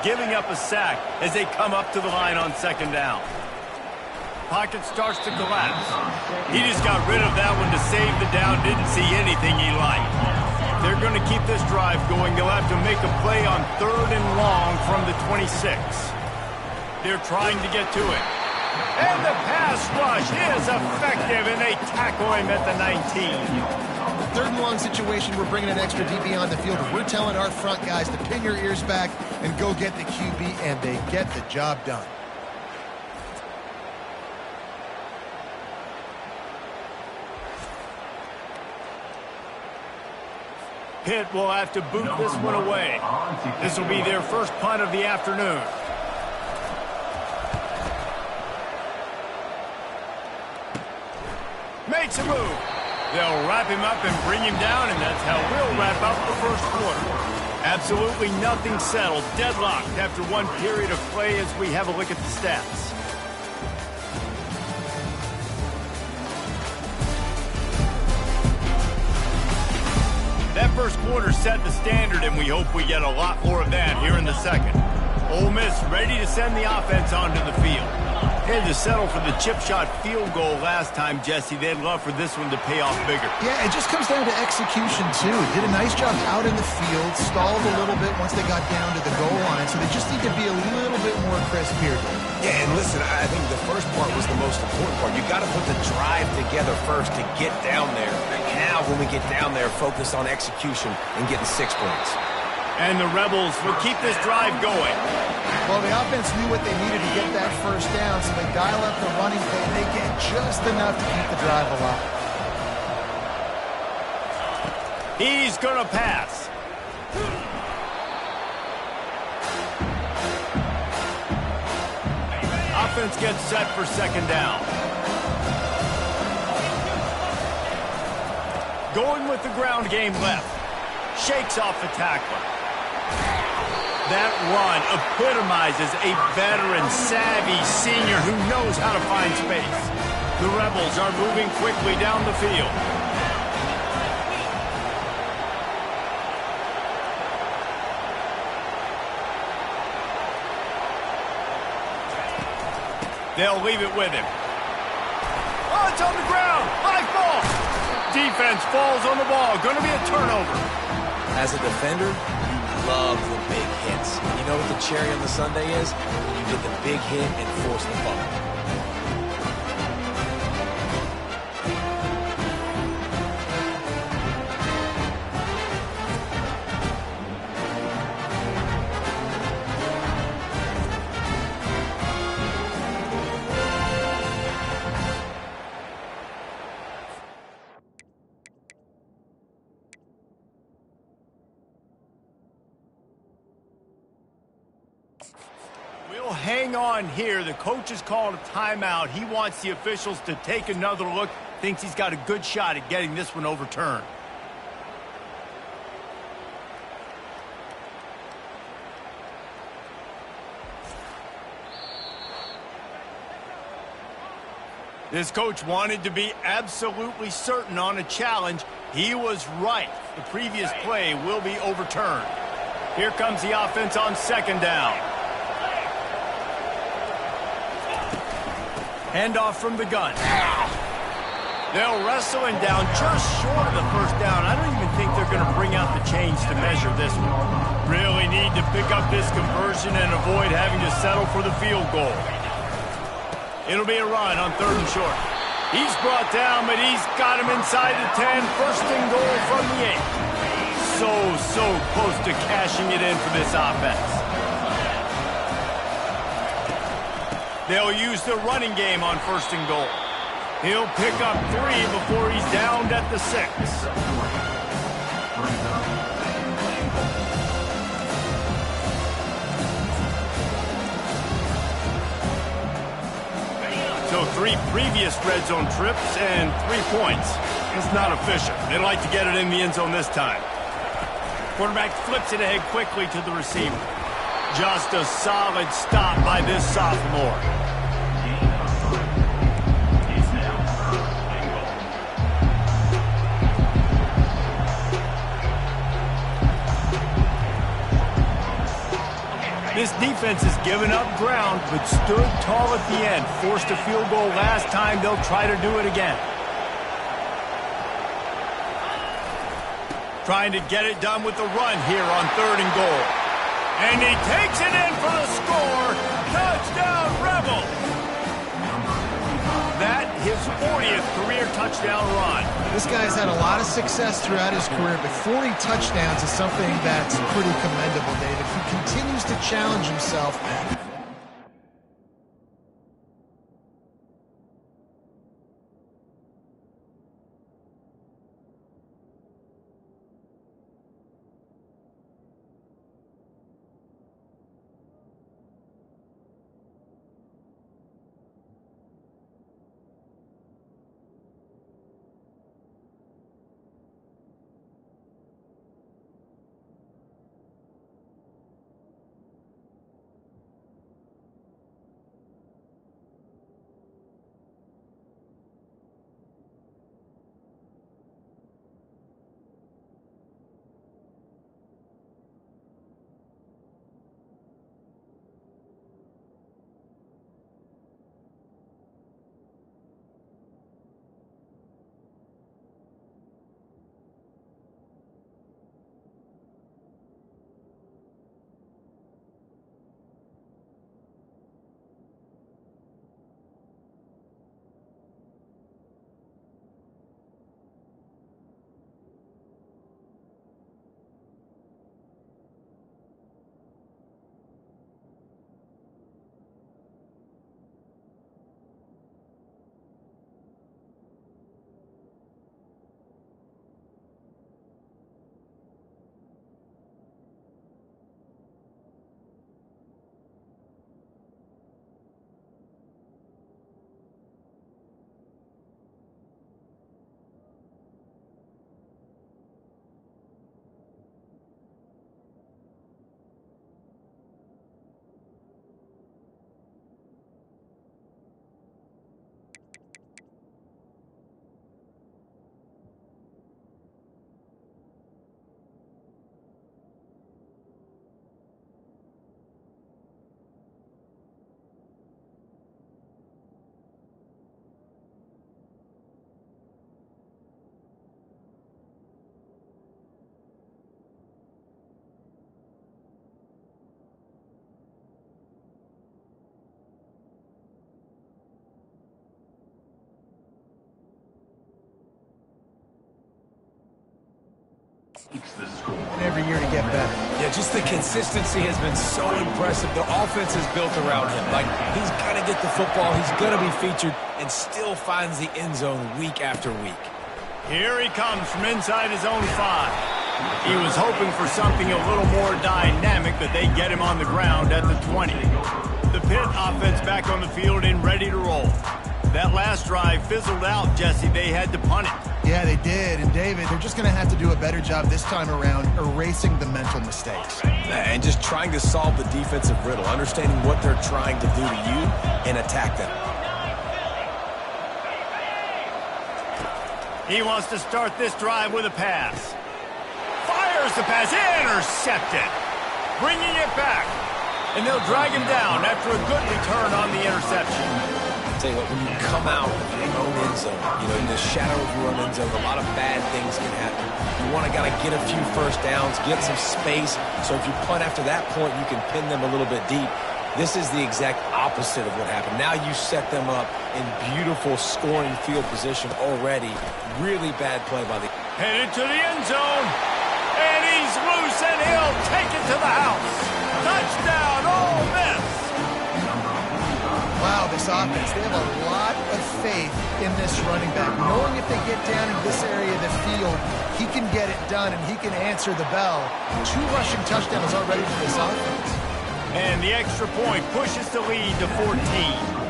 giving up a sack as they come up to the line on second down. Pocket starts to collapse. He just got rid of that one to save the down. Didn't see anything he liked. They're going to keep this drive going. They'll have to make a play on 3rd and long from the 26. They're trying to get to it. And the pass rush is effective, and they tackle him at the 19. 3rd and long situation, we're bringing an extra DB on the field. We're telling our front guys to pin your ears back and go get the QB, and they get the job done. Pitt will have to boot this one away. This will be their first punt of the afternoon. Makes a move. They'll wrap him up and bring him down, and that's how we'll wrap up the first quarter. Absolutely nothing settled. Deadlocked after one period of play as we have a look at the stats. That first quarter set the standard, and we hope we get a lot more of that here in the second. Ole Miss ready to send the offense onto the field. Had to settle for the chip shot field goal last time, Jesse. They'd love for this one to pay off bigger. Yeah, it just comes down to execution, too. Did a nice job out in the field, stalled a little bit once they got down to the goal line, so they just need to be a little bit more crisp here. Yeah, and listen, I think the first part was the most important part. You got to put the drive together first to get down there. Now, when we get down there, focus on execution and getting 6 points. And the Rebels will keep this drive going. Well, the offense knew what they needed to get that first down, so they dial up the running play. They get just enough to keep the drive alive. He's going to pass. Offense gets set for second down. Going with the ground game left. Shakes off the tackler. That run epitomizes a veteran, savvy senior who knows how to find space. The Rebels are moving quickly down the field. They'll leave it with him. Oh, it's on the ground. High ball. Defense falls on the ball. Going to be a turnover. As a defender, you love the big hits. You know what the cherry on the sundae is? When you get the big hit and force the fumble. Hang on here. The coach has called a timeout. He wants the officials to take another look. Thinks he's got a good shot at getting this one overturned. This coach wanted to be absolutely certain on a challenge. He was right. The previous play will be overturned. Here comes the offense on second down. Handoff from the gun. They'll wrestle him down just short of the first down. I don't even think they're going to bring out the chains to measure this one. Really need to pick up this conversion and avoid having to settle for the field goal. It'll be a run on 3rd and short. He's brought down, but he's got him inside the 10. First and goal from the 8. So close to cashing it in for this offense. They'll use the running game on 1st and goal. He'll pick up 3 before he's downed at the 6. So 3 previous red zone trips and 3 points. It's not efficient. They'd like to get it in the end zone this time. Quarterback flips it ahead quickly to the receiver. Just a solid stop by this sophomore. This defense has given up ground, but stood tall at the end. Forced a field goal last time. They'll try to do it again. Trying to get it done with the run here on 3rd and goal. And he takes it in for the score. Touchdown, Rebels. That his 40th career touchdown run. This guy's had a lot of success throughout his career, but 40 touchdowns is something that's pretty commendable, David. He continues to challenge himself. And every year to get better. Yeah, just the consistency has been so impressive. The offense is built around him. Like, he's going to get the football, he's going to be featured, and still finds the end zone week after week. Here he comes from inside his own 5. He was hoping for something a little more dynamic, but they get him on the ground at the 20. The Pitt offense back on the field and ready to roll. That last drive fizzled out, Jesse. They had to punt it. Yeah, they did. And, David, they're just going to have to do a better job this time around erasing the mental mistakes. And just trying to solve the defensive riddle, understanding what they're trying to do to you and attack them. He wants to start this drive with a pass. Fires the pass, intercepted. Bringing it back. And they'll drag him down after a good return on the interception. Tell you what, when you come out of your own end zone, you know, in the shadow of your own end zone, a lot of bad things can happen. You want to get a few first downs, get some space, so if you punt after that point, you can pin them a little bit deep. This is the exact opposite of what happened. Now you set them up in beautiful scoring field position already. Really bad play by the... Headed to the end zone, and he's loose, and he'll take it to the house. Touchdown, Ole Miss. Wow, this offense, they have a lot of faith in this running back. Knowing if they get down in this area of the field, he can get it done and he can answer the bell. 2 rushing touchdowns already for this offense. And the extra point pushes the lead to 14.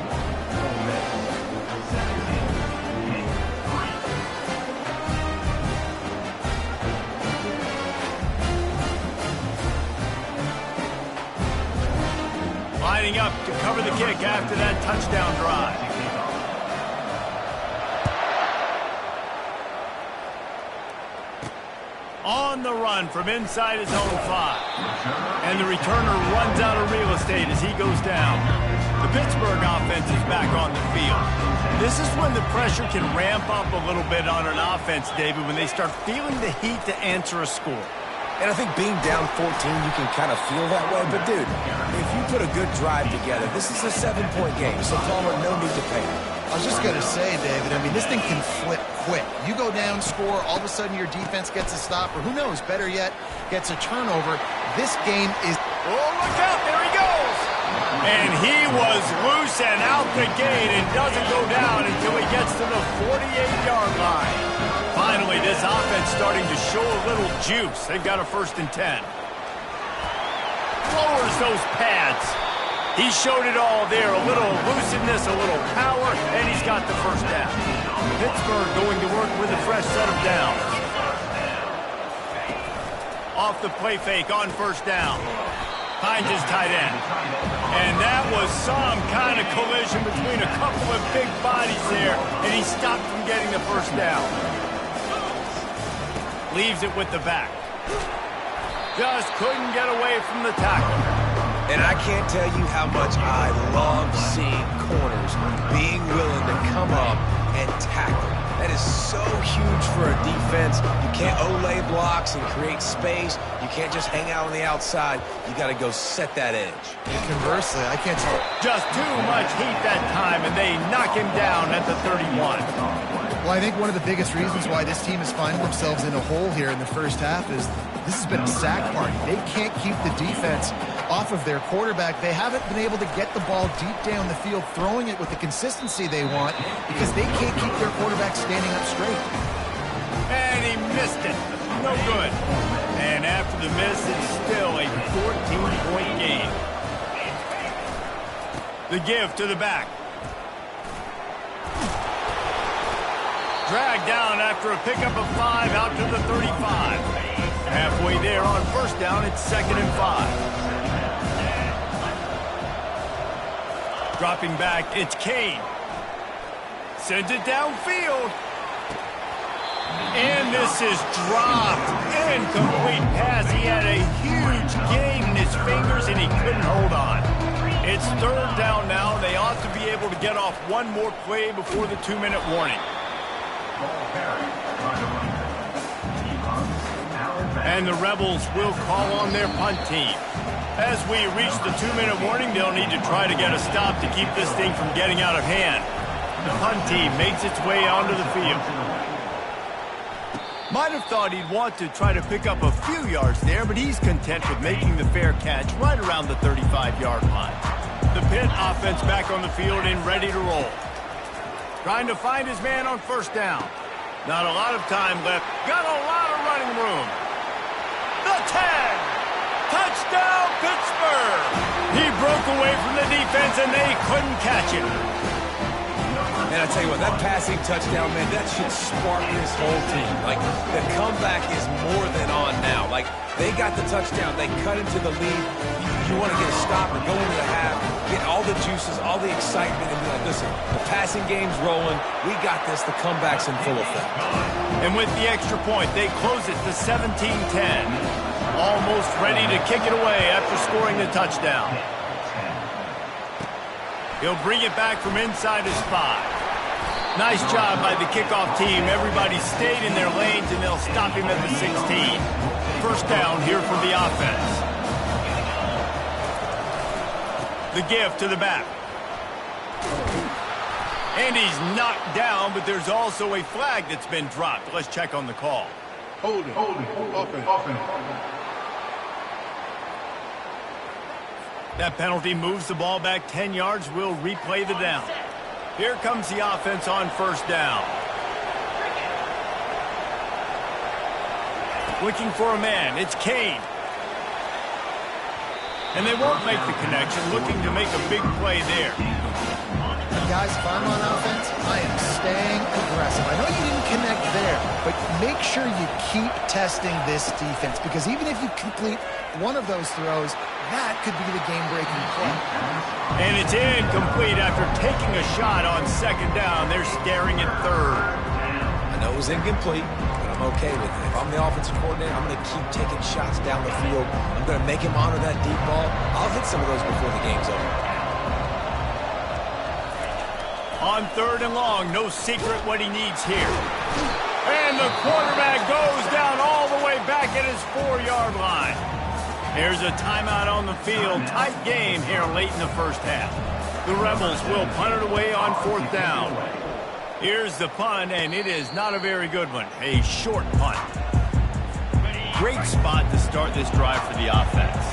Lining up to cover the kick after that touchdown drive. On the run from inside his own 5. And the returner runs out of real estate as he goes down. The Pittsburgh offense is back on the field. This is when the pressure can ramp up a little bit on an offense, David, when they start feeling the heat to answer a score. And I think being down 14, you can kind of feel that way. But, dude, if you put a good drive together, this is a 7-point game. So, Palmer, no need to panic. I was just going to say, David, I mean, this thing can flip quick. You go down, score, all of a sudden your defense gets a stop, or who knows, better yet, gets a turnover. This game is... Oh, look out, there he goes! And he was loose and out the gate and doesn't go down until he gets to the 48-yard line. Finally, this offense starting to show a little juice. They've got a 1st and 10. Lowers those pads. He showed it all there. A little looseness, a little power, and he's got the 1st down. Pittsburgh going to work with a fresh set of downs. Off the play fake on 1st down. Finds his tight end. And that was some kind of collision between a couple of big bodies there, and he stopped from getting the 1st down. Leaves it with the back. Just couldn't get away from the tackle. And I can't tell you how much I love seeing corners being willing to come up and tackle. That is so huge for a defense. You can't olay blocks and create space. You can't just hang out on the outside. You got to go set that edge. And conversely, I can't tell. Just too much heat that time, and they knock him down at the 31. Well, I think one of the biggest reasons why this team is finding themselves in a hole here in the first half is this has been a sack party. They can't keep the defense off of their quarterback. They haven't been able to get the ball deep down the field, throwing it with the consistency they want because they can't keep their quarterback standing up straight. And he missed it. No good. And after the miss, it's still a 14-point game. The give to the back. Dragged down after a pickup of 5 out to the 35. Halfway there on 1st down, it's 2nd and 5. Dropping back, it's Kane. Sends it downfield. And this is dropped. Incomplete pass. He had a huge gain in his fingers, and he couldn't hold on. It's 3rd down now. They ought to be able to get off one more play before the 2-minute warning. And the Rebels will call on their punt team. As we reach the 2-minute warning, they'll need to try to get a stop to keep this thing from getting out of hand. The punt team makes its way onto the field. Might have thought he'd want to try to pick up a few yards there, but he's content with making the fair catch right around the 35-yard line. The Pitt offense back on the field and ready to roll. Trying to find his man on 1st down. Not a lot of time left. Got a lot of running room. The 10. Touchdown, Pittsburgh. He broke away from the defense, and they couldn't catch him. And I tell you what, that passing touchdown, man, that should spark this whole team. Like, the comeback is more than on now. Like, they got the touchdown. They cut into the lead. You want to get a stop and go into the half, get all the juices, all the excitement, and be like, listen, the passing game's rolling. We got this. The comeback's in full effect. And with the extra point, they close it to 17-10. Almost ready to kick it away after scoring the touchdown. He'll bring it back from inside his 5. Nice job by the kickoff team. Everybody stayed in their lanes, and they'll stop him at the 16. 1st down here for the offense. The give to the back. And he's knocked down, but there's also a flag that's been dropped. Let's check on the call. Hold it. Offense. That penalty moves the ball back 10 yards. We'll replay the down. Here comes the offense on 1st down. Looking for a man. It's Kane. And they won't make the connection, looking to make a big play there. Guys, if I'm on offense, I am staying aggressive. I know you didn't connect there, but make sure you keep testing this defense, because even if you complete one of those throws, that could be the game-breaking play. And it's incomplete after taking a shot on 2nd down. They're staring at 3rd. I know it was incomplete, but I I'm okay with it. If I'm the offensive coordinator, I'm going to keep taking shots down the field. I'm going to make him honor that deep ball. I'll hit some of those before the game's over. On 3rd and long, no secret what he needs here. And the quarterback goes down all the way back at his 4-yard line. Here's a timeout on the field. Tight game here late in the first half. The Rebels will punt it away on 4th down. Here's the punt, and it is not a very good one. A short punt. Great spot to start this drive for the offense.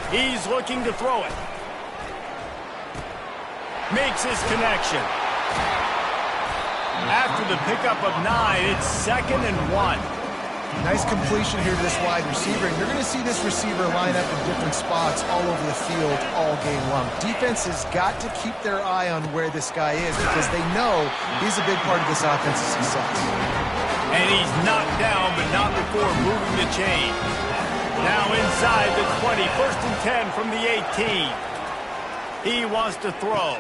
He's looking to throw it. Makes his connection. After the pickup of 9, it's 2nd and 1. Nice completion here to this wide receiver, and you're going to see this receiver line up in different spots all over the field all game long. Defense has got to keep their eye on where this guy is because they know he's a big part of this offense's success. And he's knocked down, but not before moving the chain. Now inside the 20, 1st and 10 from the 18. He wants to throw.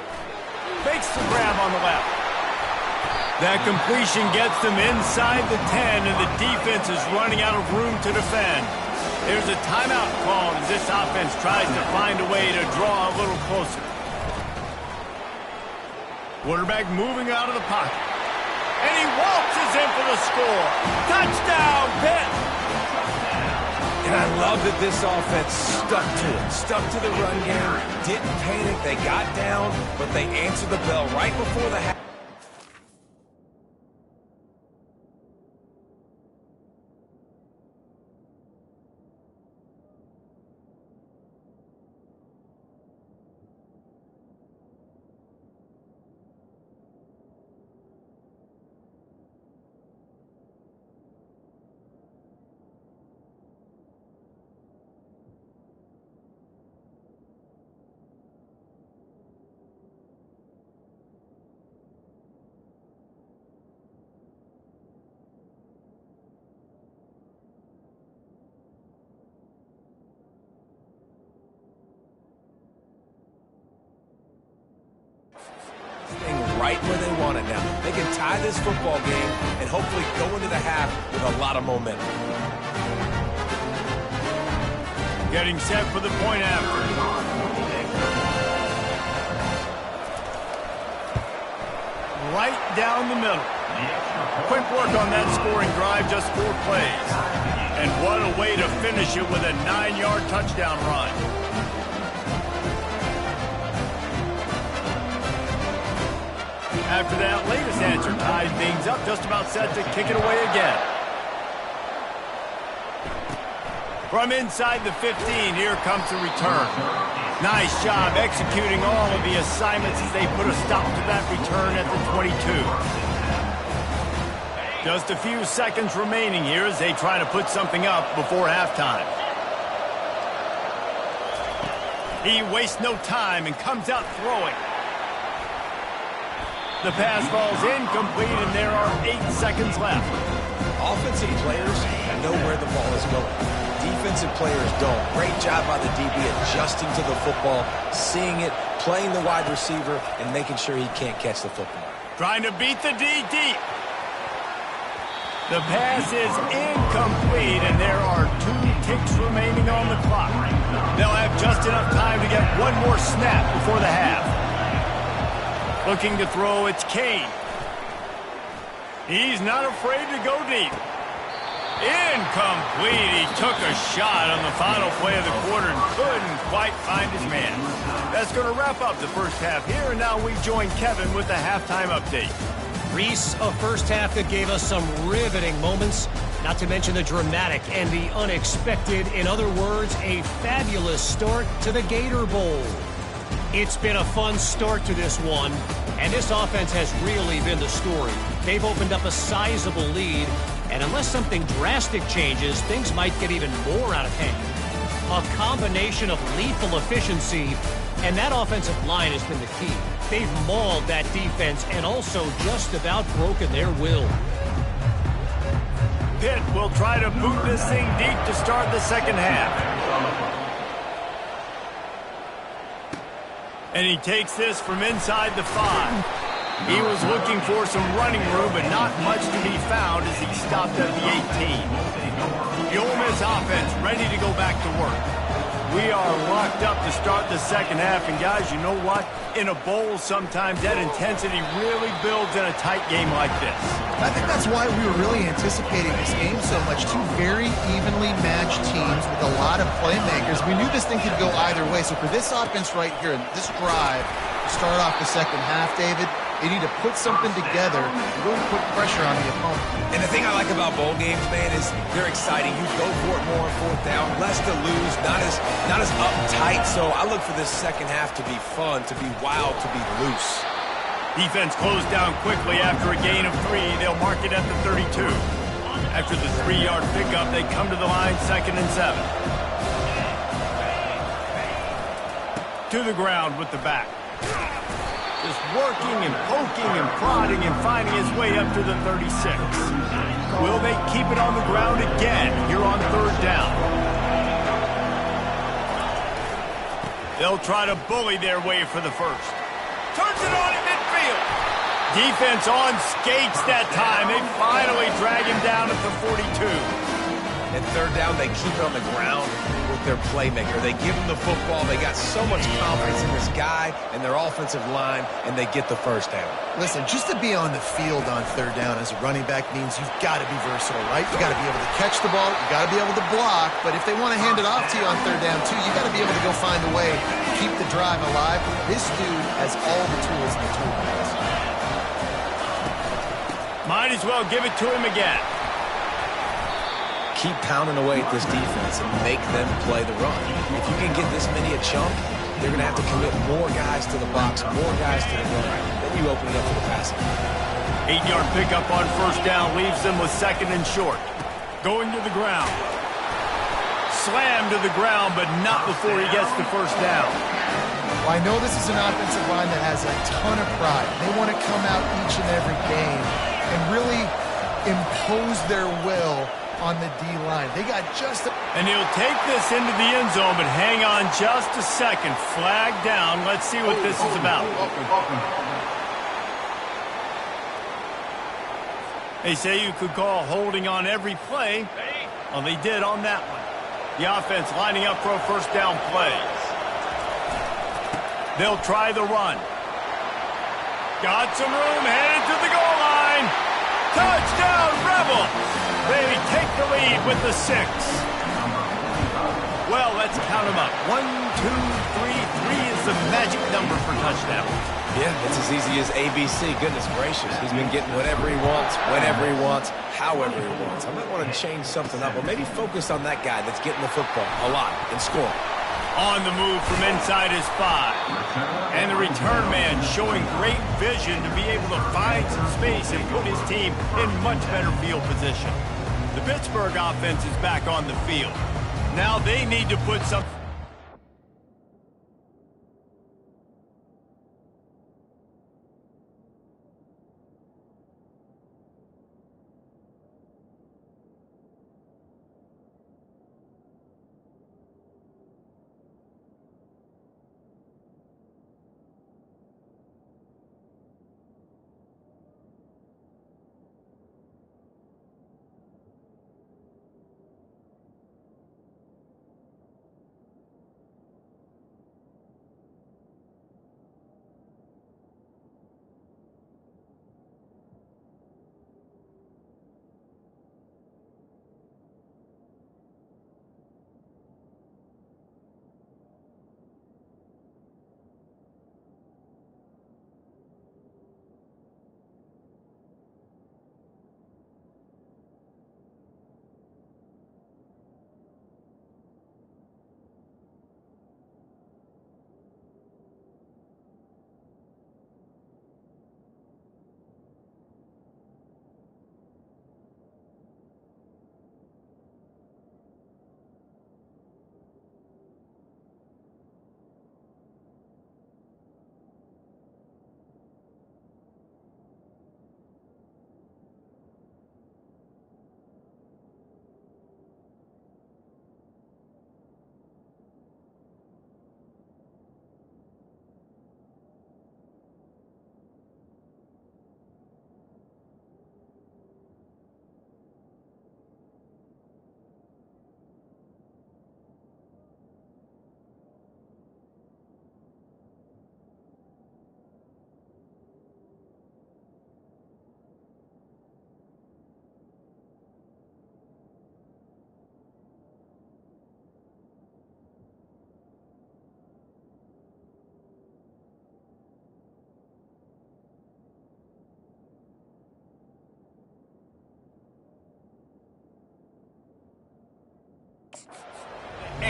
Fakes the grab on the left. That completion gets them inside the 10, and the defense is running out of room to defend. There's a timeout called as this offense tries to find a way to draw a little closer. Quarterback moving out of the pocket. And he waltzes in for the score. Touchdown, Pitt! And I love that this offense stuck to it. Stuck to the run game. Didn't panic. They got down, but they answered the bell right before the half. Right where they want it now. They can tie this football game and hopefully go into the half with a lot of momentum. Getting set for the point after. Right down the middle. Quick work on that scoring drive, just 4 plays. And what a way to finish it with a 9-yard touchdown run. After that latest answer tied things up, just about set to kick it away again. From inside the 15, here comes the return. Nice job executing all of the assignments as they put a stop to that return at the 22. Just a few seconds remaining here as they try to put something up before halftime. He wastes no time and comes out throwing. The pass falls incomplete, and there are 8 seconds left. Offensive players know where the ball is going. Defensive players don't. Great job by the DB adjusting to the football, seeing it, playing the wide receiver, and making sure he can't catch the football. Trying to beat the D deep. The pass is incomplete, and there are 2 ticks remaining on the clock. They'll have just enough time to get one more snap before the half. Looking to throw, it's Kane. He's not afraid to go deep. Incomplete. He took a shot on the final play of the quarter and couldn't quite find his man. That's going to wrap up the first half here, and now we join Kevin with the halftime update. Reese, a first half that gave us some riveting moments, not to mention the dramatic and the unexpected. In other words, a fabulous start to the Gator Bowl. It's been a fun start to this one, and this offense has really been the story. They've opened up a sizable lead, and unless something drastic changes, things might get even more out of hand. A combination of lethal efficiency, and that offensive line has been the key. They've mauled that defense and also just about broken their will. Pitt will try to boot this thing deep to start the second half. And he takes this from inside the 5. He was looking for some running room, but not much to be found as he stopped at the 18. The Ole Miss offense ready to go back to work. We are locked up to start the second half, and guys, you know what? In a bowl, sometimes that intensity really builds in a tight game like this. I think that's why we were really anticipating this game so much. Two very evenly matched teams with a lot of playmakers. We knew this thing could go either way. So for this offense right here, this drive, to start off the second half, David, they need to put something together and really put pressure on the opponent. And the thing I like about bowl games, man, is they're exciting. You go for it more on fourth down, less to lose, not as uptight. So I look for this second half to be fun, to be wild, to be loose. Defense closed down quickly after a gain of 3. They'll mark it at the 32. After the 3-yard pickup, they come to the line, 2nd and 7. To the ground with the back. Just working and poking and prodding and finding his way up to the 36. Will they keep it on the ground again here on 3rd down? They'll try to bully their way for the first. Turns it on in midfield. Defense on skates that time. They finally drag him down at the 42. And 3rd down, they keep it on the ground with their playmaker. They give him the football. They got so much confidence in this guy and their offensive line, and they get the first down. Listen, just to be on the field on 3rd down as a running back means you've got to be versatile, right? You've got to be able to catch the ball. You've got to be able to block. But if they want to hand it off to you on 3rd down, too, you've got to be able to go find a way to keep the drive alive. This dude has all the tools in the toolbox. Might as well give it to him again. Keep pounding away at this defense and make them play the run. If you can get this many a chunk, they're going to have to commit more guys to the box, more guys to the run. Then you open it up for the passing. 8-yard pickup on 1st down leaves them with 2nd and short. Going to the ground. Slam to the ground, but not before he gets the 1st down. Well, I know this is an offensive line that has a ton of pride. They want to come out each and every game and really impose their will on the D-line. They got just and he'll take this into the end zone, but hang on just a second. Flag down. Let's see what this is about. They say you could call holding on every play. Well, they did on that one. The offense lining up for a 1st down play. They'll try the run. Got some room, headed to the goal line. Touchdown, Rebels! They take the lead with the 6. Well, let's count them up. 1, 2, 3. 3 is the magic number for touchdown. Yeah, it's as easy as ABC. Goodness gracious. He's been getting whatever he wants, whenever he wants, however he wants. I might want to change something up, or maybe focus on that guy that's getting the football a lot and scoring. On the move from inside his 5. And the return man showing great vision to be able to find some space and put his team in much better field position. The Pittsburgh offense is back on the field. Now they need to put some...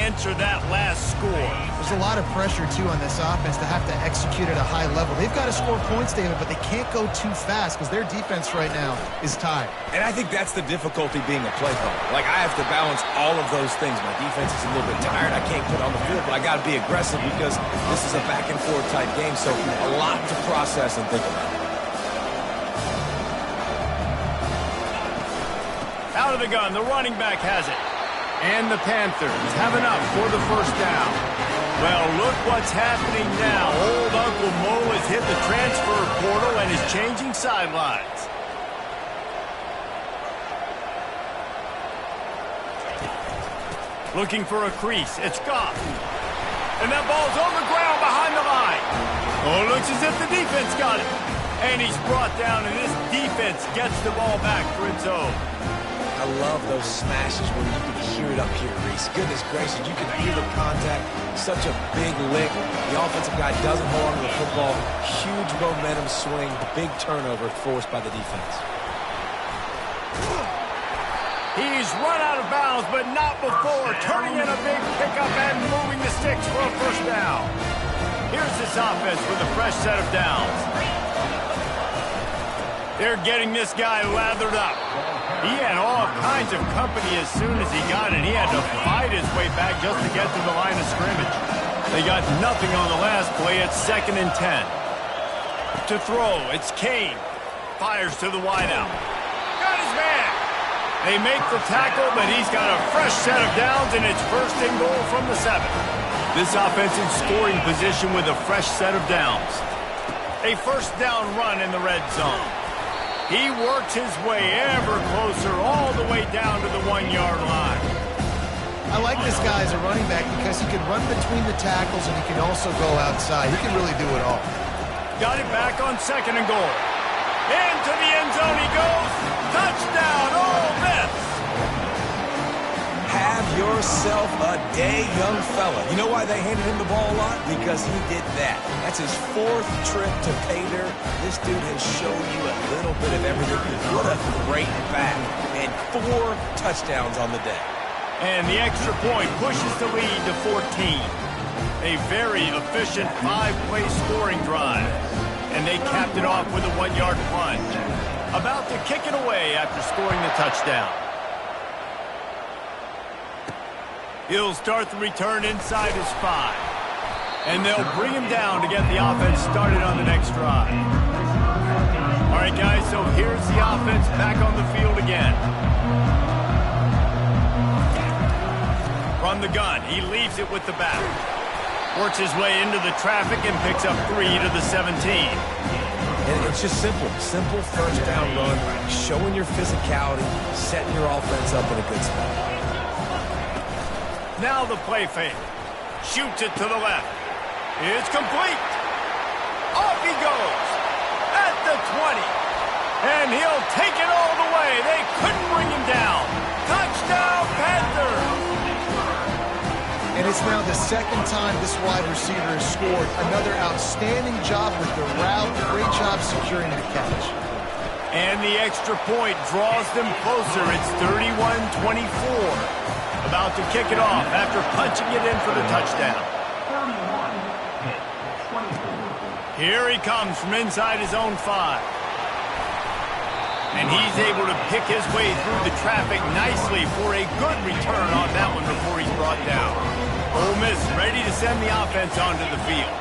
answer that last score. There's a lot of pressure, too, on this offense to have to execute at a high level. They've got to score points, David, but they can't go too fast because their defense right now is tired. And I think that's the difficulty being a play caller. Like, I have to balance all of those things. My defense is a little bit tired. I can't put on the field, but I got to be aggressive because this is a back-and-forth type game, so a lot to process and think about. Out of the gun, the running back has it. And the Panthers have enough for the first down. Well, look what's happening now. Old Uncle Mo has hit the transfer portal and is changing sidelines. Looking for a crease. It's Goff. And that ball's on the ground behind the line. Oh, it looks as if the defense got it. And he's brought down, and this defense gets the ball back for its own. I love those smashes where you can hear it up here, Reese. Goodness gracious, you can hear the contact. Such a big lick. The offensive guy doesn't hold on to the football. Huge momentum swing. Big turnover forced by the defense. He's run out of bounds, but not before turning in a big pickup and moving the sticks for a first down. Here's this offense with a fresh set of downs. They're getting this guy lathered up. He had all kinds of company as soon as he got it. He had to fight his way back just to get to the line of scrimmage. They got nothing on the last play. It's 2nd and 10. To throw, it's Kane. Fires to the wideout. Got his man. They make the tackle, but he's got a fresh set of downs, and it's 1st and goal from the 7. This offense in scoring position with a fresh set of downs. A first down run in the red zone. He works his way ever closer all the way down to the 1-yard line. I like this guy as a running back because he can run between the tackles and he can also go outside. He can really do it all. Got it back on 2nd and goal. Into the end zone he goes. Touchdown, Ole Miss. Have yourself a day, young fella. You know why they handed him the ball a lot? Because he did that. That's his 4th trip to pay dirt. This dude has shown you a little bit of everything. What a great back. And 4 touchdowns on the day. And the extra point pushes the lead to 14. A very efficient 5-play scoring drive. And they capped it off with a 1-yard plunge. About to kick it away after scoring the touchdown. He'll start the return inside his 5. And they'll bring him down to get the offense started on the next drive. All right, guys, so here's the offense back on the field again. From the gun, he leaves it with the back. Works his way into the traffic and picks up 3 to the 17. And it's just simple. Simple first down run, showing your physicality, setting your offense up in a good spot. Now the play fake. Shoots it to the left. It's complete. Off he goes. At the 20. And he'll take it all the way. They couldn't bring him down. Touchdown, Panthers. And it's now the 2nd time this wide receiver has scored. Another outstanding job with the route. Great job securing the catch. And the extra point draws them closer. It's 31-24. About to kick it off after punching it in for the touchdown. Here he comes from inside his own 5. And he's able to pick his way through the traffic nicely for a good return on that one before he's brought down. Ole Miss ready to send the offense onto the field.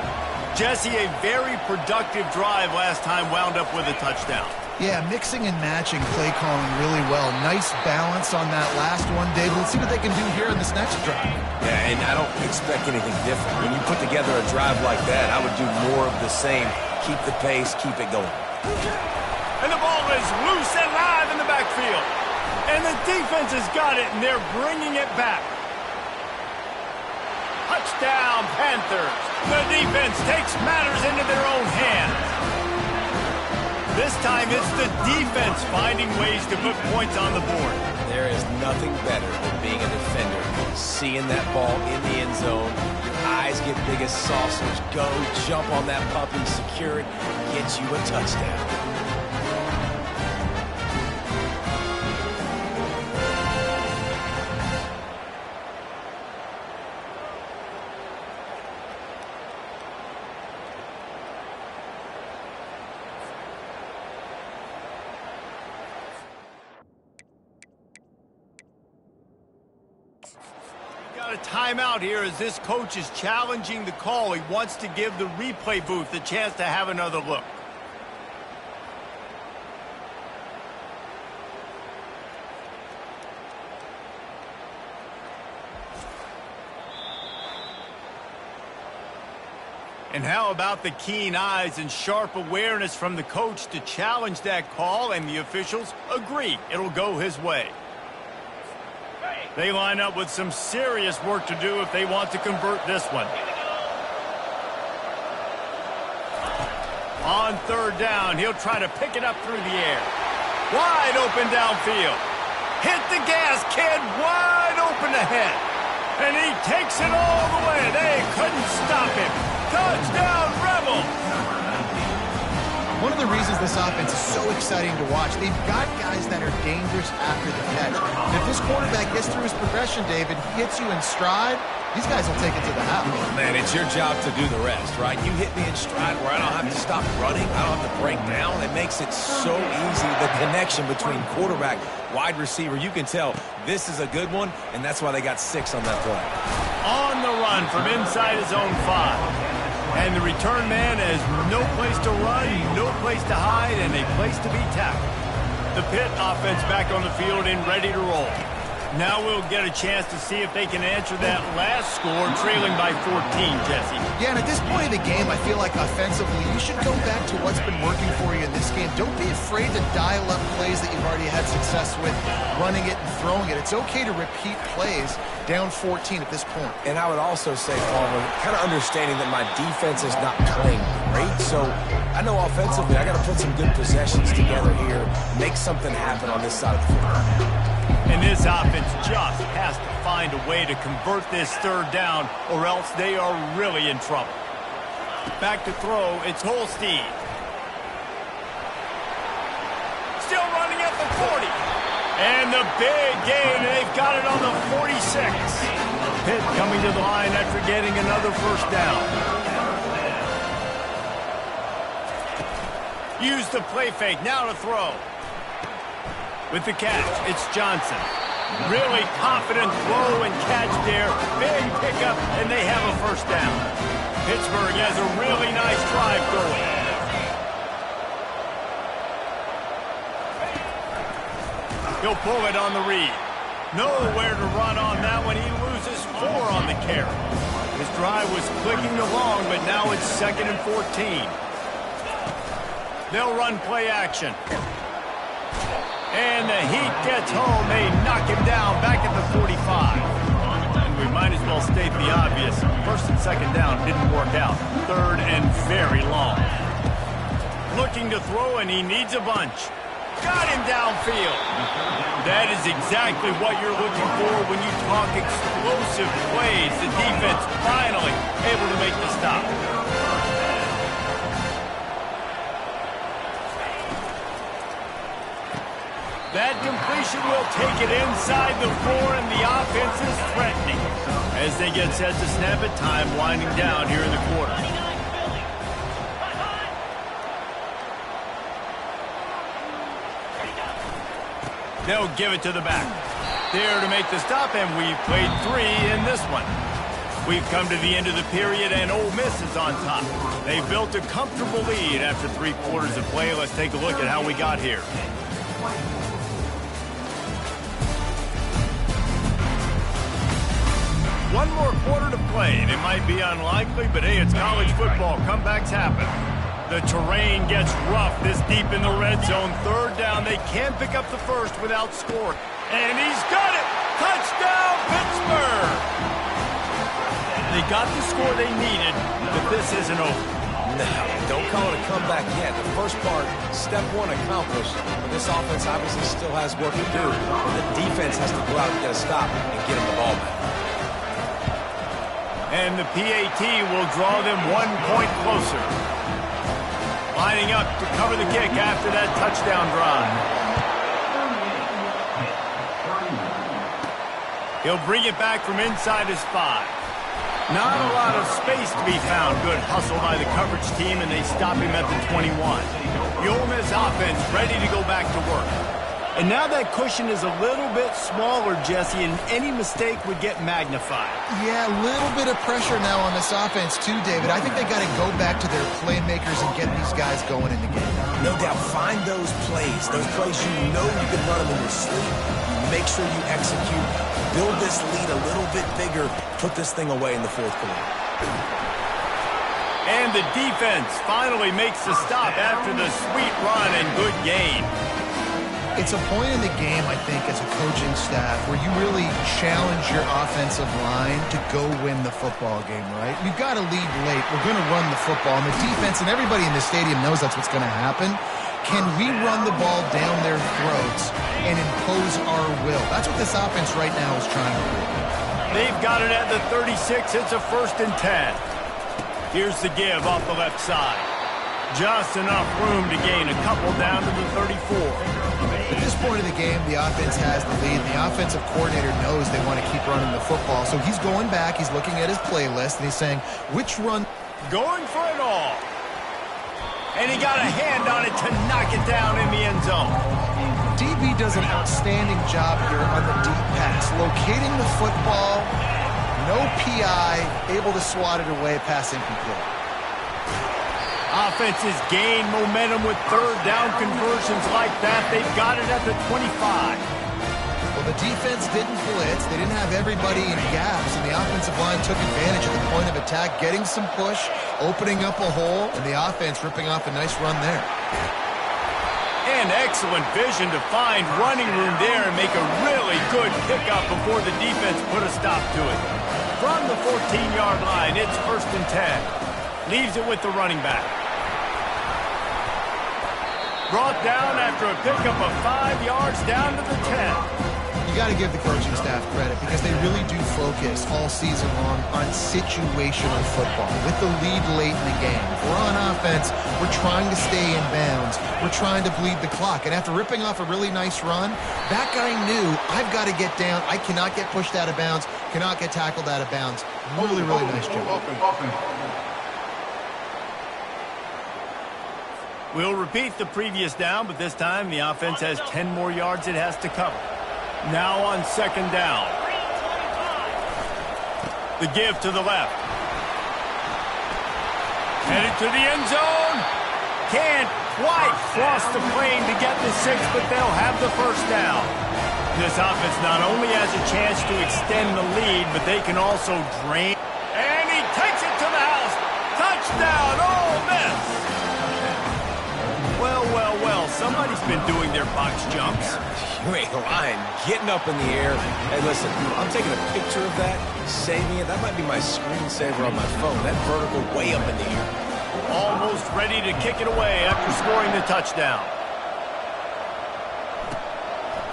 Jesse, a very productive drive last time wound up with a touchdown. Yeah, mixing and matching play calling really well. Nice balance on that last one, David. Let's see what they can do here in this next drive. Yeah, and I don't expect anything different. When you put together a drive like that, I would do more of the same. Keep the pace, keep it going. And the ball is loose and live in the backfield. And the defense has got it, and they're bringing it back. Touchdown, Panthers. The defense takes matters into their own hands. This time it's the defense finding ways to put points on the board. There is nothing better than being a defender. Seeing that ball in the end zone, your eyes get big as saucers. Go, jump on that puppy, secure it, get you a touchdown. got a timeout here as this coach is challenging the call. He wants to give the replay booth a chance to have another look. And how about the keen eyes and sharp awareness from the coach to challenge that call, and the officials agree it'll go his way. They line up with some serious work to do if they want to convert this one. On third down, he'll try to pick it up through the air. Wide open downfield. Hit the gas, kid, wide open ahead. And he takes it all the way. They couldn't stop him. Touchdown, Rebel! One of the reasons this offense is so exciting to watch, they've got guys that are dangerous after the catch. And if this quarterback gets through his progression, David, hits you in stride, these guys will take it to the house. Man, it's your job to do the rest, right? You hit me in stride where I don't have to stop running. I don't have to break down. It makes it so easy, the connection between quarterback, wide receiver. You can tell this is a good one, and that's why they got 6 on that play. On the run from inside his own 5. And the return man has no place to run, no place to hide, and a place to be tackled. The Pitt offense back on the field and ready to roll. Now we'll get a chance to see if they can answer that last score, trailing by 14, Jesse. Yeah, and at this point in the game, I feel like offensively, you should go back to what's been working for you in this game. Don't be afraid to dial up plays that you've already had success with, running it and throwing it. It's okay to repeat plays down 14 at this point. And I would also say, Palmer, kind of understanding that my defense is not playing great, so I know offensively I got to put some good possessions together here, make something happen on this side of the field. And this offense just has to find a way to convert this third down, or else they are really in trouble. Back to throw, it's Holstein. Still running at the 40. And the big gain, they've got it on the 46. Pitt coming to the line after getting another first down. Use the play fake, now to throw. With the catch, it's Johnson. Really confident throw and catch there. Big pickup, and they have a first down. Pittsburgh has a really nice drive going. He'll pull it on the read. Nowhere to run on that one. He loses 4 on the carry. His drive was clicking along, but now it's 2nd and 14. They'll run play action. And the Heat gets home. They knock him down back at the 45. And we might as well state the obvious. 1st and 2nd down didn't work out. 3rd and very long. Looking to throw, and he needs a bunch. Got him downfield. That is exactly what you're looking for when you talk explosive plays. The defense finally able to make the stop. That completion will take it inside the 4, and the offense is threatening. As they get set to snap it, time winding down here in the quarter. They'll give it to the back. There to make the stop, and we've played 3 in this one. We've come to the end of the period, and Ole Miss is on top. They built a comfortable lead after 3 quarters of play. Let's take a look at how we got here. One more quarter to play, and it might be unlikely, but hey, it's college football. Comebacks happen. The terrain gets rough this deep in the red zone. 3rd down, they can't pick up the first without scoring. And he's got it! Touchdown, Pittsburgh! They got the score they needed, but this isn't over. No, don't call it a comeback yet. The first part, step 1 accomplished. But this offense obviously still has work to do. And the defense has to go out and get a stop and get him the ball back. And the PAT will draw them 1 point closer. Lining up to cover the kick after that touchdown drive. He'll bring it back from inside his 5. Not a lot of space to be found. Good hustle by the coverage team, and they stop him at the 21. The Ole Miss offense ready to go back to work. And now that cushion is a little bit smaller, Jesse, and any mistake would get magnified. Yeah, a little bit of pressure now on this offense too, David. I think they got to go back to their playmakers and get these guys going in the game. No doubt, find those plays you know you can run them in your sleep. Make sure you execute, build this lead a little bit bigger, put this thing away in the fourth quarter. And the defense finally makes the stop after the sweet run and good game. It's a point in the game, I think, as a coaching staff where you really challenge your offensive line to go win the football game, right? You've got to lead late. We're going to run the football. And the defense and everybody in the stadium knows that's what's going to happen. Can we run the ball down their throats and impose our will? That's what this offense right now is trying to do. They've got it at the 36. It's a 1st and 10. Here's the give off the left side. Just enough room to gain a couple down to the 34. At this point of the game, the offense has the lead. The offensive coordinator knows they want to keep running the football. So he's going back, he's looking at his playlist, and he's saying, which run? Going for it all. And he got a hand on it to knock it down in the end zone. DB does an outstanding job here on the deep pass, locating the football, no PI, able to swat it away, pass incomplete. Offenses gain momentum with 3rd down conversions like that. They've got it at the 25. Well, the defense didn't blitz. They didn't have everybody in gaps, and the offensive line took advantage of the point of attack, getting some push, opening up a hole, and the offense ripping off a nice run there. And excellent vision to find running room there and make a really good pickup before the defense put a stop to it. From the 14-yard line, it's 1st and 10. Leaves it with the running back. Brought down after a pickup of 5 yards down to the 10. You got to give the coaching staff credit because they really do focus all season long on situational football with the lead late in the game. If we're on offense, we're trying to stay in bounds. We're trying to bleed the clock. And after ripping off a really nice run, that guy knew, I've got to get down. I cannot get pushed out of bounds, cannot get tackled out of bounds. Really, really nice job. We'll repeat the previous down, but this time the offense has 10 more yards it has to cover. Now on 2nd down. The give to the left. Headed to the end zone. Can't quite cross the plane to get the 6, but they'll have the 1st down. This offense not only has a chance to extend the lead, but they can also drain. And he takes it to the house. Touchdown, Ole Miss. Well, somebody's been doing their box jumps. You ain't lying. Getting up in the air. Hey, listen, I'm taking a picture of that, saving it. That might be my screensaver on my phone. That vertical way up in the air. Almost ready to kick it away after scoring the touchdown.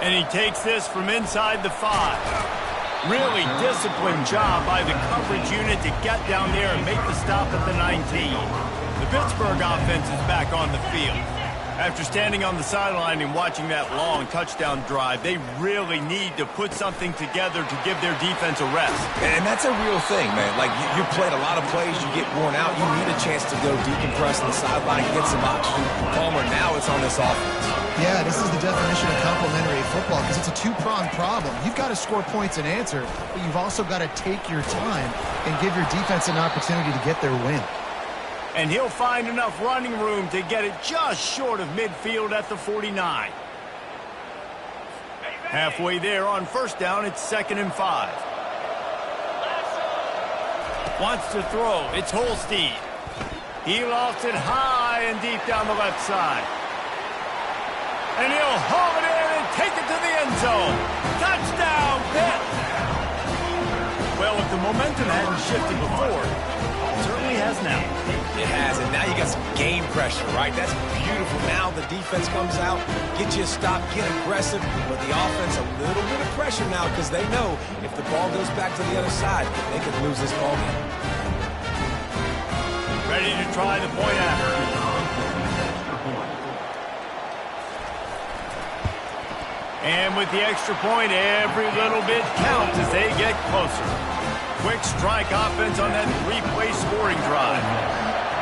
And he takes this from inside the 5. Really disciplined job by the coverage unit to get down there and make the stop at the 19. The Pittsburgh offense is back on the field. After standing on the sideline and watching that long touchdown drive, they really need to put something together to give their defense a rest. And that's a real thing, man. Like, you played a lot of plays, you get worn out, you need a chance to go decompress on the sideline, get some oxygen. Palmer, now it's on this offense. Yeah, this is the definition of complementary football because it's a two-pronged problem. You've got to score points and answer, but you've also got to take your time and give your defense an opportunity to get their win. And he'll find enough running room to get it just short of midfield at the 49. Halfway there on 1st down, it's 2nd and 5. Wants to throw. It's Holstein. He lofts it high and deep down the left side. And he'll haul it in and take it to the end zone. Touchdown, Pitt! Well, if the momentum hadn't shifted before, it certainly has now. It has, and now you got some game pressure, right? That's beautiful. Now the defense comes out, get you a stop, get aggressive, but the offense a little bit of pressure now because they know if the ball goes back to the other side, they could lose this ball game. Ready to try the point after. And with the extra point, every little bit counts as they get closer. Quick strike offense on that 3-play scoring drive.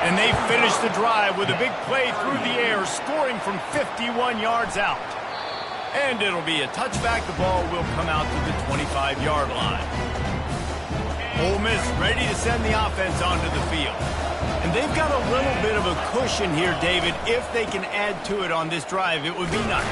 And they finish the drive with a big play through the air, scoring from 51 yards out. And it'll be a touchback. The ball will come out to the 25-yard line. Ole Miss ready to send the offense onto the field. And they've got a little bit of a cushion here, David. If they can add to it on this drive, it would be nice.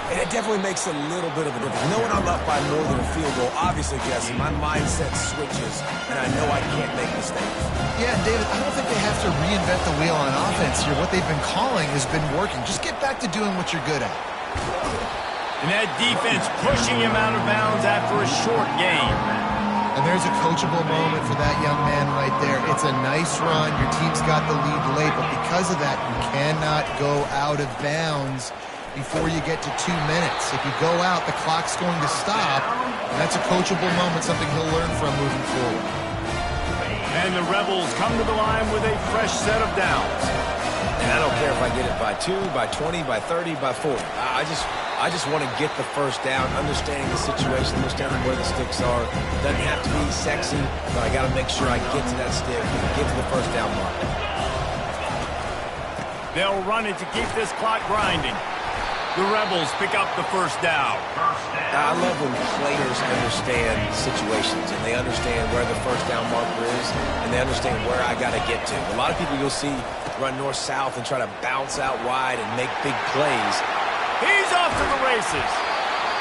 And it definitely makes a little bit of a difference. Knowing I'm up by more than a field goal, obviously, Jesse, my mindset switches, and I know I can't make mistakes. Yeah, David, I don't think they have to reinvent the wheel on offense here. What they've been calling has been working. Just get back to doing what you're good at. And that defense pushing him out of bounds after a short gain. And there's a coachable moment for that young man right there. It's a nice run. Your team's got the lead late, but because of that, you cannot go out of bounds before you get to 2 minutes. If you go out, the clock's going to stop, and that's a coachable moment, something he'll learn from moving forward. And the Rebels come to the line with a fresh set of downs. And I don't care if I get it by 2, by 20, by 30, by 40. I just want to get the first down, understanding the situation, understanding where the sticks are. Doesn't have to be sexy, but I got to make sure I get to that stick and get to the first down mark. They'll run it to keep this clock grinding. The Rebels pick up the first down. I love when players understand situations and they understand where the first down marker is and they understand where I got to get to. A lot of people you'll see run north-south and try to bounce out wide and make big plays. He's off to the races.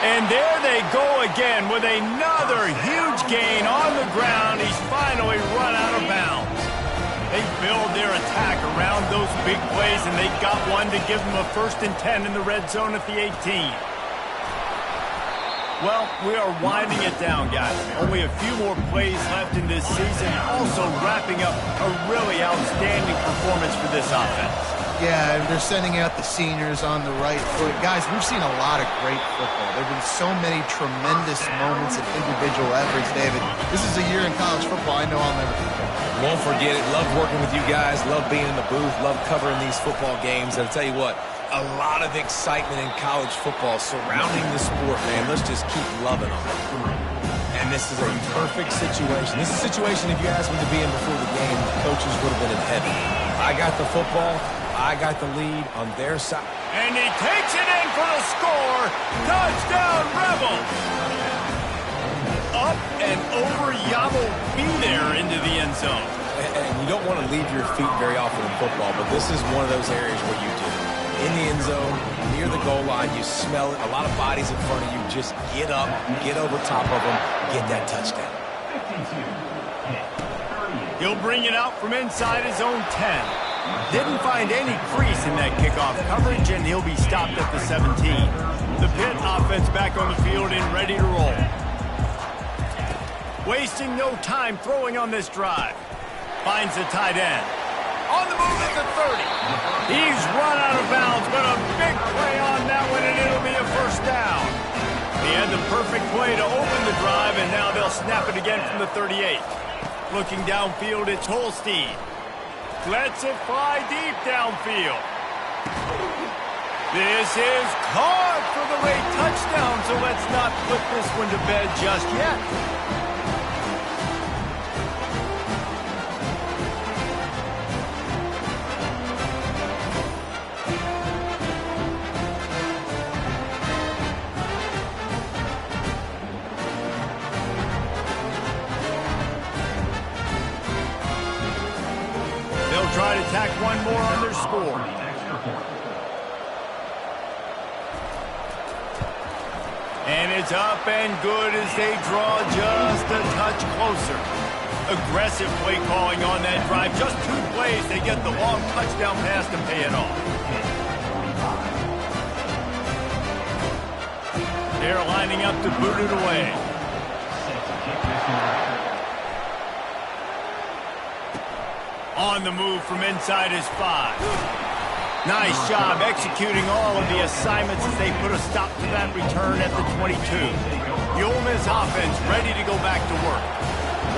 And there they go again with another huge gain on the ground. He's finally run out of bounds. They build their attack around those big plays, and they got one to give them a 1st and 10 in the red zone at the 18. Well, we are winding it down, guys. Only a few more plays left in this season. Also wrapping up a really outstanding performance for this offense. Yeah, they're sending out the seniors on the right foot. Guys, we've seen a lot of great football. There have been so many tremendous moments and individual efforts, David. This is a year in college football I know I'll never forget. Won't forget it. Love working with you guys. Love being in the booth. Love covering these football games. And I'll tell you what, a lot of excitement in college football surrounding the sport, man. Let's just keep loving them. And this is a perfect situation. This is a situation, if you asked me to be in before the game, coaches would have been in heaven. I got the football. I got the lead on their side. And he takes it in for the score. Touchdown, Rebels. Up and over Yabo be there into the end zone. And you don't want to leave your feet very often in football, but this is one of those areas where you do. In the end zone, near the goal line, you smell it. A lot of bodies in front of you. Just get up, get over top of them, get that touchdown. He'll bring it out from inside his own 10. Didn't find any crease in that kickoff coverage, and he'll be stopped at the 17. The Pitt offense back on the field and ready to roll. Wasting no time throwing on this drive. Finds the tight end. On the move at the 30. He's run out of bounds, but a big play on that one, and it'll be a first down. He had the perfect play to open the drive, and now they'll snap it again from the 38. Looking downfield, it's Holstein. Lets it fly deep downfield. This is caught for the late touchdown, so let's not put this one to bed just yet. Try to tack one more on their score. And it's up and good as they draw just a touch closer. Aggressive play calling on that drive. Just 2 plays, they get the long touchdown pass to pay it off. They're lining up to boot it away. On the move from inside his 5. Nice job executing all of the assignments as they put a stop to that return at the 22. The Ole Miss offense ready to go back to work.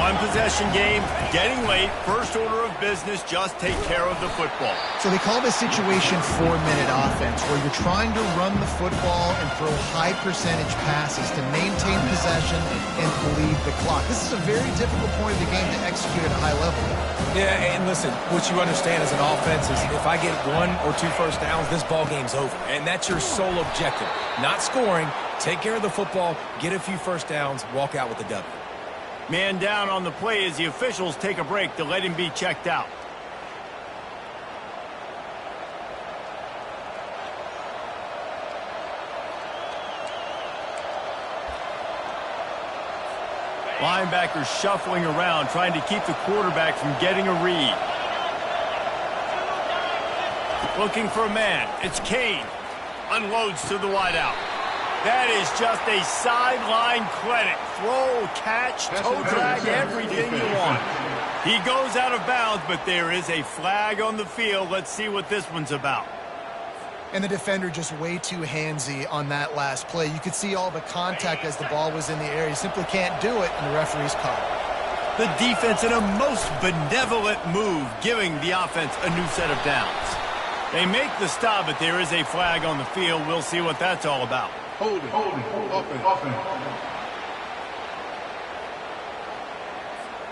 One possession game, getting late, first order of business, just take care of the football. So they call this situation 4-minute offense, where you're trying to run the football and throw high percentage passes to maintain possession and bleed the clock. This is a very difficult point of the game to execute at a high level. Yeah, and listen, what you understand as an offense is if I get 1 or 2 first downs, this ball game's over. And that's your sole objective. Not scoring, take care of the football, get a few first downs, walk out with the W. Man down on the play as the officials take a break to let him be checked out. Linebackers shuffling around, trying to keep the quarterback from getting a read. Looking for a man. It's Kane. Unloads to the wideout. That is just a sideline clinic. Throw, catch, toe drag, everything you want. He goes out of bounds, but there is a flag on the field. Let's see what this one's about. And the defender just way too handsy on that last play. You could see all the contact as the ball was in the air. He simply can't do it, and the referee's caught it. The defense in a most benevolent move, giving the offense a new set of downs. They make the stop, but there is a flag on the field. We'll see what that's all about. Hold it. Offense.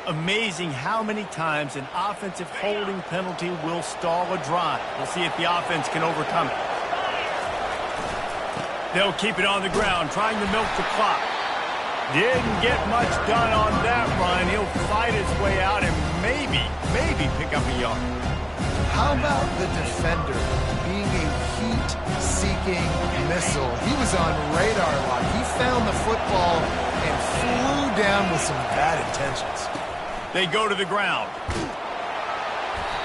Amazing how many times an offensive holding penalty will stall a drive. We'll see if the offense can overcome it. They'll keep it on the ground, trying to milk the clock. Didn't get much done on that run. He'll fight his way out and maybe pick up a yard. How about the defender being a heat-seeking missile? He was on radar lock. He found the football and flew down with some bad intentions. They go to the ground.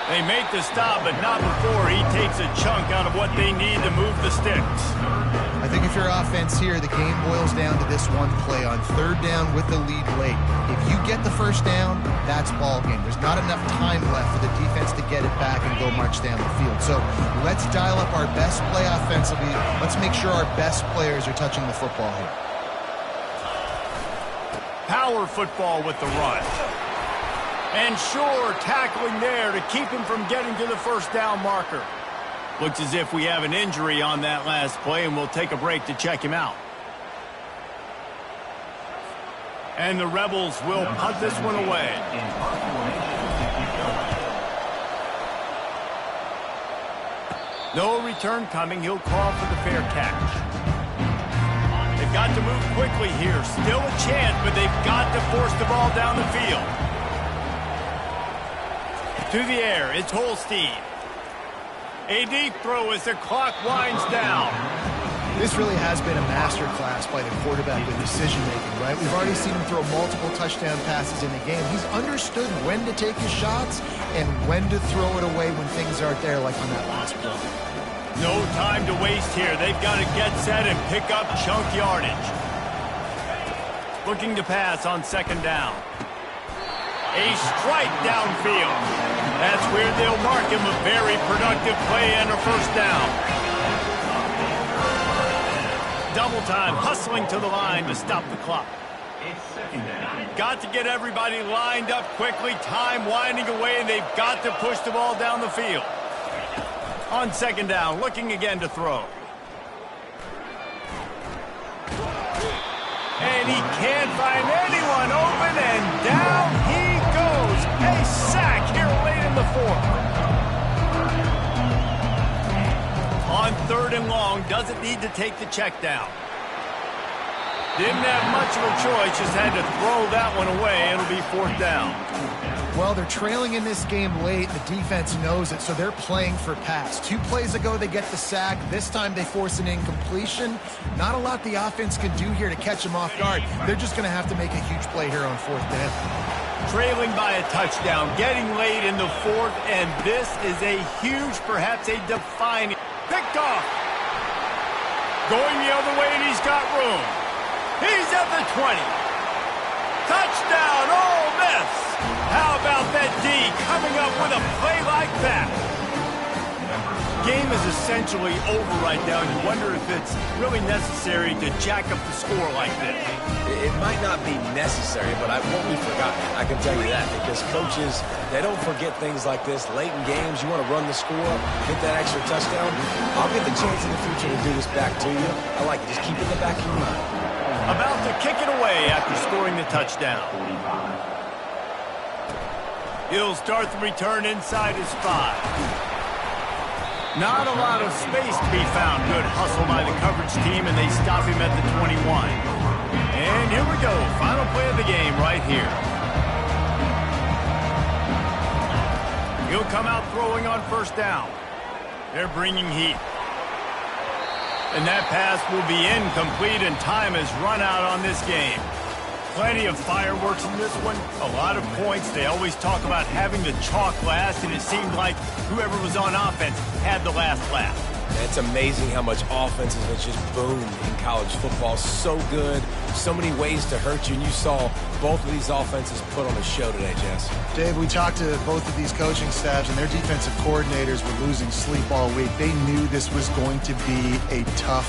They make the stop, but not before he takes a chunk out of what they need to move the sticks. I think if you're offense here, the game boils down to this one play on 3rd down with the lead late. If you get the first down, that's ball game. There's not enough time left for the defense to get it back and go march down the field. So let's dial up our best play offensively. Let's make sure our best players are touching the football here. Power football with the run. And sure, tackling there to keep him from getting to the first down marker. Looks as if we have an injury on that last play, and we'll take a break to check him out. And the Rebels will punt this one away. No return coming. He'll call for the fair catch. They've got to move quickly here. Still a chance, but they've got to force the ball down the field. To the air, it's Holstein. A deep throw as the clock winds down. This really has been a masterclass by the quarterback with decision-making, right? We've already seen him throw multiple touchdown passes in the game. He's understood when to take his shots and when to throw it away when things aren't there, like on that last play. No time to waste here. They've got to get set and pick up chunk yardage. Looking to pass on 2nd down. A strike downfield. That's where they'll mark him a very productive play and a first down. Double time, hustling to the line to stop the clock. Got to get everybody lined up quickly. Time winding away, and they've got to push the ball down the field. On 2nd down, looking again to throw. And he can't find anyone open, and down he goes. A sack here late in the 4th. On 3rd and long, doesn't need to take the check down. Didn't have much of a choice, just had to throw that one away. It'll be 4th down. Well, they're trailing in this game late. The defense knows it, so they're playing for pass. 2 plays ago, they get the sack. This time, they force an incompletion. Not a lot the offense can do here to catch them off guard. They're just going to have to make a huge play here on 4th down. Trailing by a touchdown, getting late in the 4th, and this is a huge, perhaps a defining. Picked off. Going the other way, and he's got room. He's at the 20. Touchdown, Ole Miss. How about that D coming up with a play like that? game is essentially over right now, and you wonder if it's really necessary to jack up the score like this. It might not be necessary, but it won't be forgotten. I can tell you that, because coaches, they don't forget things like this. Late in games, you want to run the score, get that extra touchdown. I'll get the chance in the future to do this back to you. I like it. Just keep it in the back of your mind. About to kick it away after scoring the touchdown. He'll start the return inside his 5. Not a lot of space to be found. Good hustle by the coverage team, and they stop him at the 21. And here we go. Final play of the game right here. He'll come out throwing on first down. They're bringing heat. And that pass will be incomplete, and time has run out on this game. Plenty of fireworks in this one, a lot of points. They always talk about having the chalk last, and it seemed like whoever was on offense had the last laugh. It's amazing how much offenses have just boomed in college football. So good, so many ways to hurt you, and you saw both of these offenses put on a show today, Jess. Dave, we talked to both of these coaching staffs, and their defensive coordinators were losing sleep all week. They knew this was going to be a tough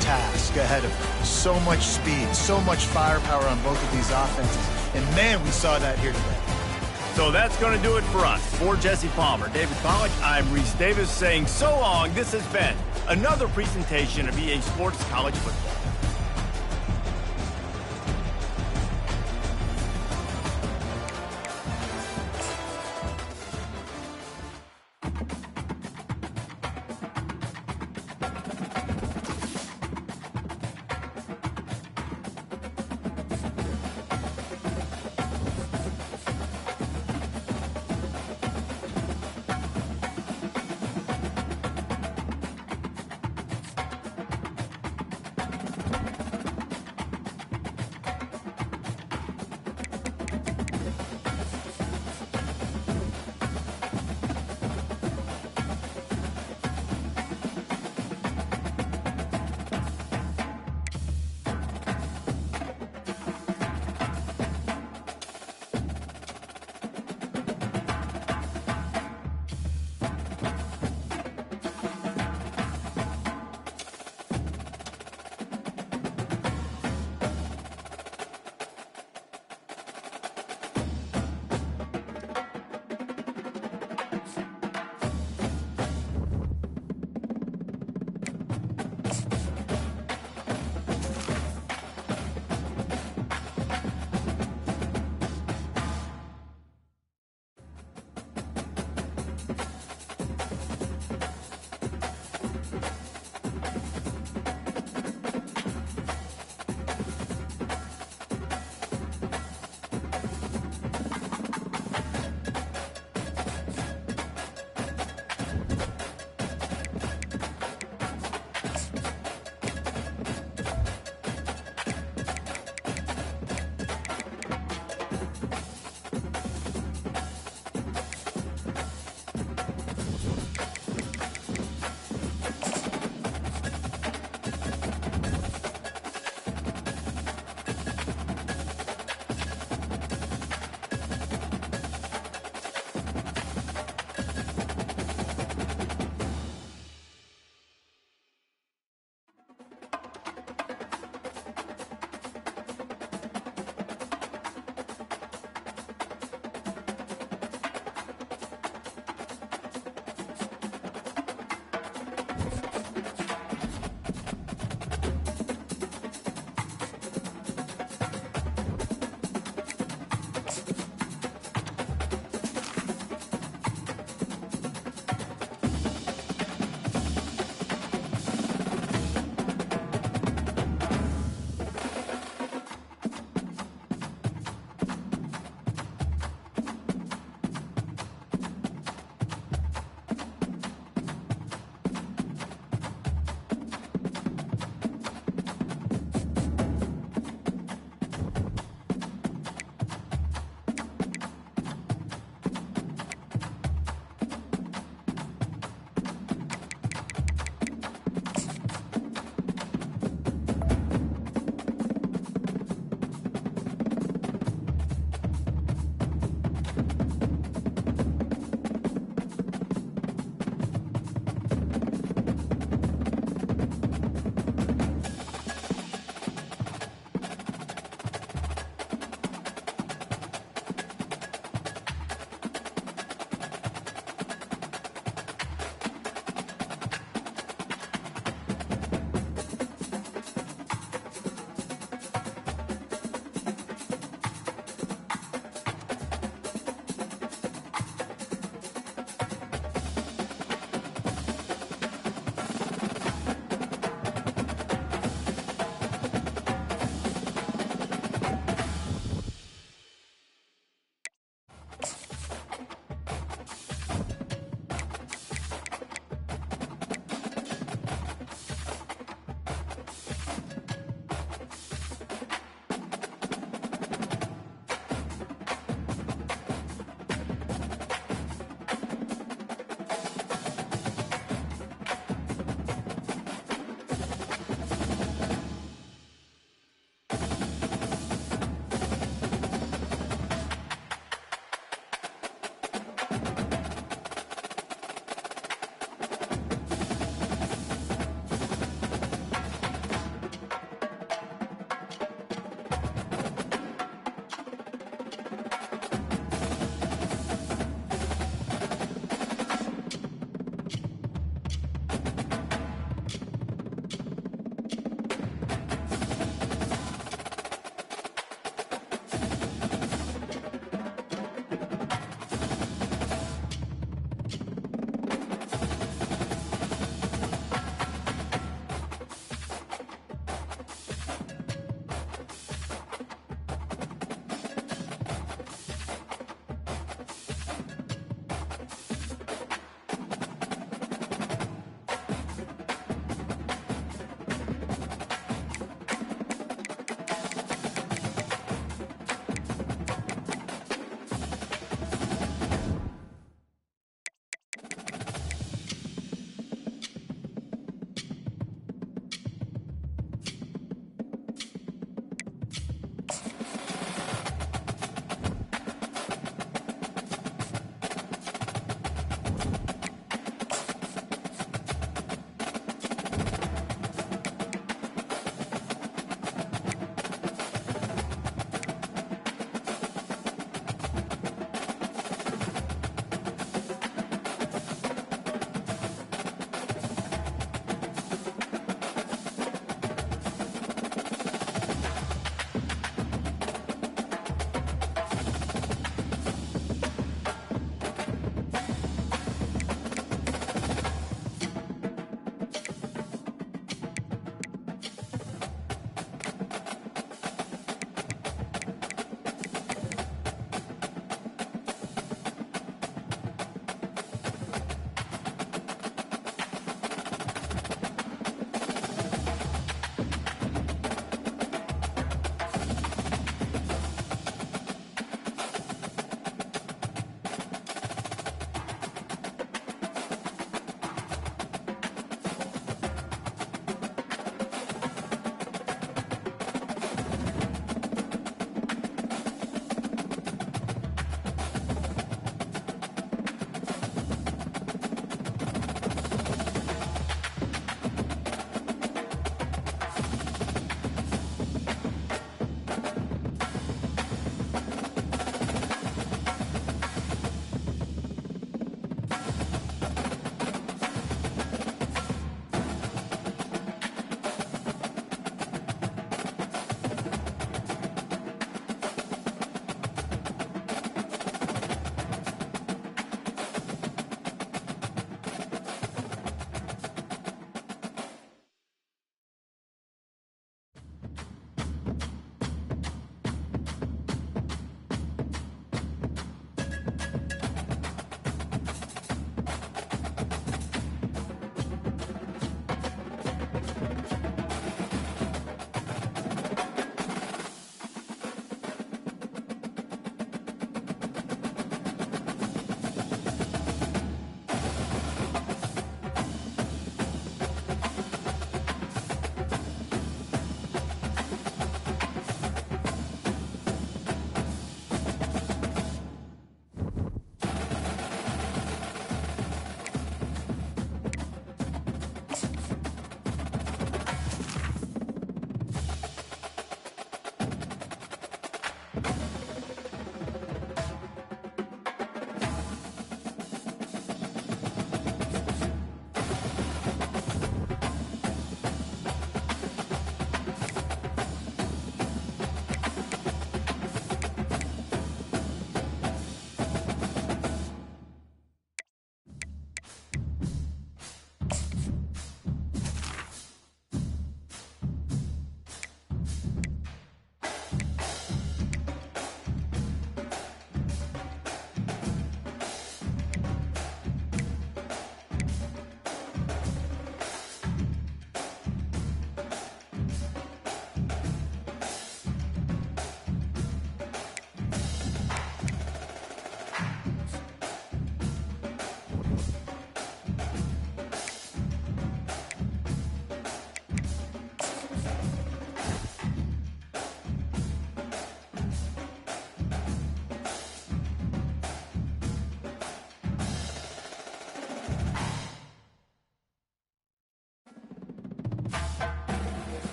task ahead of them. So much speed, so much firepower on both of these offenses. And man, we saw that here today. So that's going to do it for us. For Jesse Palmer, David Pollack, I'm Reese Davis saying so long. This has been another presentation of EA Sports College Football.